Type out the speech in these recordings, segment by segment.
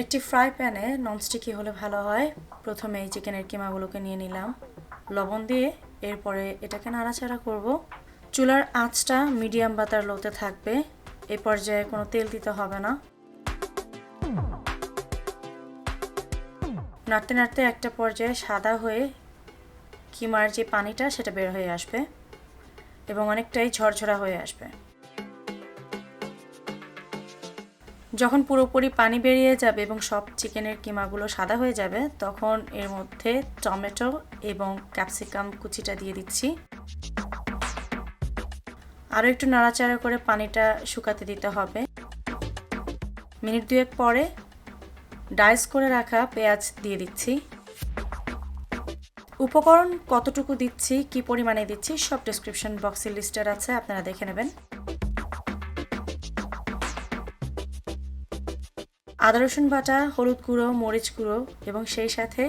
একটি ফ্রাই প্যানে ননস্টিকি হলে ভালো হয়। প্রথমে এই চিকেনের কিমাগুলোকে নিয়ে নিলাম লবণ দিয়ে, এরপরে এটাকে নাড়াচাড়া করব। চুলার আঁচটা মিডিয়াম বা তার লোতে থাকবে। এই পর্যায়ে কোনো তেল দিতে হবে না। নাড়তে নাড়তে একটা পর্যায়ে সাদা হয়ে কিমার যে পানিটা সেটা বের হয়ে আসবে এবং অনেকটাই ঝরঝরা হয়ে আসবে। যখন পুরোপুরি পানি বেরিয়ে যাবে এবং সব চিকেনের কিমাগুলো সাদা হয়ে যাবে, তখন এর মধ্যে টমেটো এবং ক্যাপসিকাম কুচিটা দিয়ে দিচ্ছি। আরও একটু নাড়াচাড়া করে পানিটা শুকাতে দিতে হবে। মিনিট দুয়েক পরে ডাইস করে রাখা পেঁয়াজ দিয়ে দিচ্ছি। উপকরণ কতটুকু দিচ্ছি, কি পরিমাণে দিচ্ছি সব ডেসক্রিপশন বক্সে লিস্টেড আছে, আপনারা দেখে নেবেন। আদা রসুন বাটা, হলুদ গুঁড়ো, মরিচ গুঁড়ো এবং সেই সাথে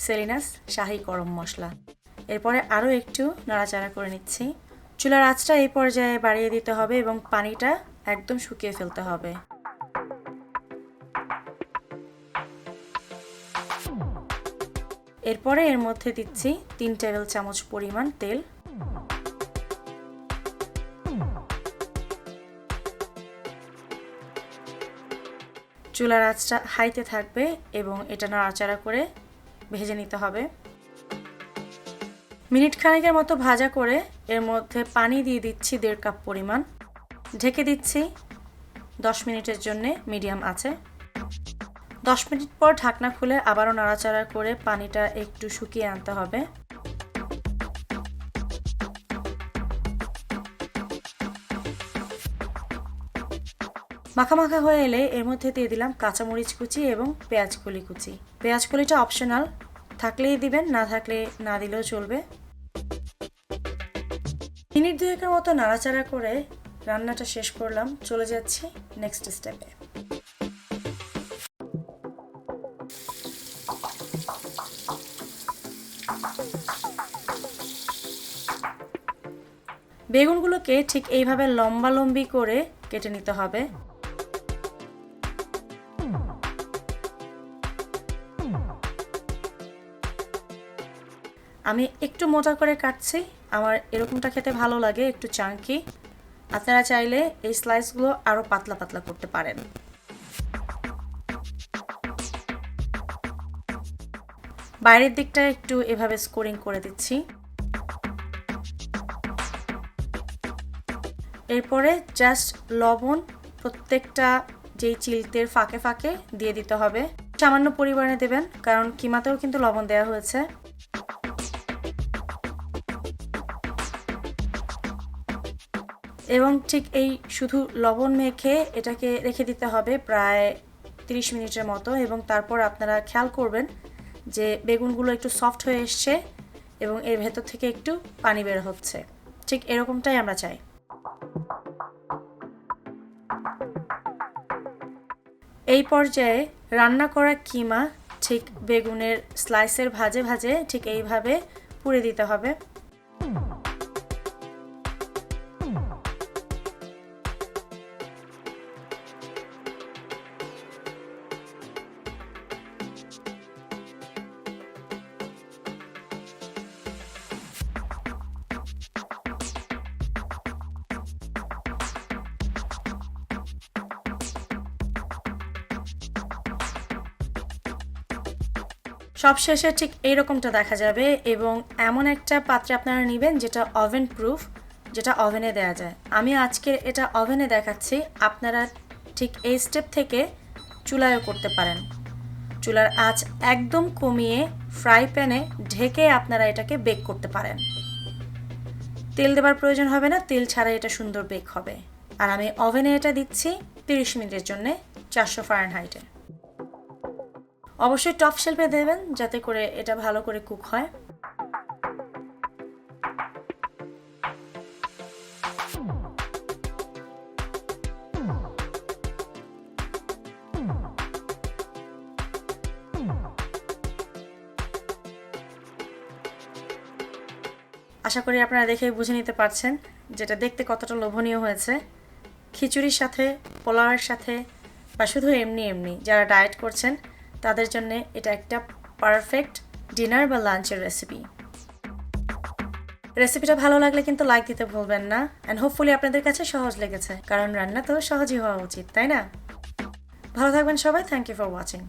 সেলিনাস শাহি গরম মশলা। এরপরে আরও একটু নাড়াচাড়া করে নিচ্ছি। চুলার আঁচটা এই পর্যায়ে বাড়িয়ে দিতে হবে এবং পানিটা একদম শুকিয়ে ফেলতে হবে। এরপরে এর মধ্যে দিচ্ছি 3 টেবিল চামচ পরিমাণ তেল। চুলার আঁচটা হাইতে থাকবে এবং এটা নাড়াচাড়া করে ভেজে নিতে হবে। মিনিট খানেকের মতো ভাজা করে এর মধ্যে পানি দিয়ে দিচ্ছি 1.5 কাপ পরিমাণ। ঢেকে দিচ্ছি 10 মিনিটের জন্য মিডিয়াম আঁচে। 10 মিনিট পর ঢাকনা খুলে আবারও নাড়াচাড়া করে পানিটা একটু শুকিয়ে আনতে হবে। মাখা মাখা হয়ে এলে এর মধ্যে দিয়ে দিলাম কাঁচামরিচ কুচি এবং পেঁয়াজ কলি কুচি। পেঁয়াজ কলিটা অপশনাল, থাকলেই দিবেন, না থাকলে না দিলেও চলবে। মিনিট দুয়েকের মতো নাড়াচাড়া করে রান্নাটা শেষ করলাম। চলে যাচ্ছি নেক্সট স্টেপে। বেগুনগুলোকে ঠিক এইভাবে লম্বা লম্বি করে কেটে নিতে হবে। আমি একটু মোটা করে কাটছি, আমার এরকমটা খেতে ভালো লাগে, একটু চাঙ্কি। আপনারা চাইলে এই স্লাইসগুলো আরও পাতলা পাতলা করতে পারেন। বাইরের দিকটা একটু এভাবে স্কোরিং করে দিচ্ছি। এরপরে জাস্ট লবণ প্রত্যেকটা যেই চিলতের ফাঁকে ফাঁকে দিয়ে দিতে হবে। সামান্য পরিমাণে দেবেন, কারণ কিমাতেও কিন্তু লবণ দেওয়া হয়েছে। এবং ঠিক এই শুধু লবণ মেখে এটাকে রেখে দিতে হবে প্রায় 30 মিনিটের মতো। এবং তারপর আপনারা খেয়াল করবেন যে বেগুনগুলো একটু সফট হয়ে এসছে এবং এর ভেতর থেকে একটু পানি বের হচ্ছে। ঠিক এরকমটাই আমরা চাই। এই পর্যায়ে রান্না করা কিমা ঠিক বেগুনের স্লাইসের ভাজে ভাজে ঠিক এইভাবে পুড়ে দিতে হবে। সবশেষে ঠিক এইরকমটা দেখা যাবে এবং এমন একটা পাত্রে আপনারা নেবেন যেটা ওভেন প্রুফ, যেটা ওভেনে দেওয়া যায়। আমি আজকে এটা ওভেনে দেখাচ্ছি, আপনারা ঠিক এই স্টেপ থেকে চুলায়ও করতে পারেন। চুলার আঁচ একদম কমিয়ে ফ্রাই প্যানে ঢেকে আপনারা এটাকে বেক করতে পারেন। তেল দেবার প্রয়োজন হবে না, তেল ছাড়া এটা সুন্দর বেক হবে। আর আমি ওভেনে এটা দিচ্ছি 30 মিনিটের জন্য 400 ফারেনহাইটে। অবশ্যই টপ শেলফে দেবেন যাতে করে এটা ভালো করে কুক হয়। আশা করি আপনারা দেখে বুঝে নিতে পারছেন যেটা দেখতে কতটা লোভনীয় হয়েছে। খিচুড়ির সাথে, পোলাওয়ের সাথে বা শুধু এমনি এমনি যারা ডায়েট করছেন তাদের জন্য এটা একটা পারফেক্ট ডিনার বা লাঞ্চের রেসিপি। রেসিপিটা ভালো লাগলে কিন্তু লাইক দিতে ভুলবেন না, অ্যান্ড হোপফুলি আপনাদের কাছে সহজ লেগেছে, কারণ রান্না তো সহজই হওয়া উচিত, তাই না? ভালো থাকবেন সবাই। Thank you for watching.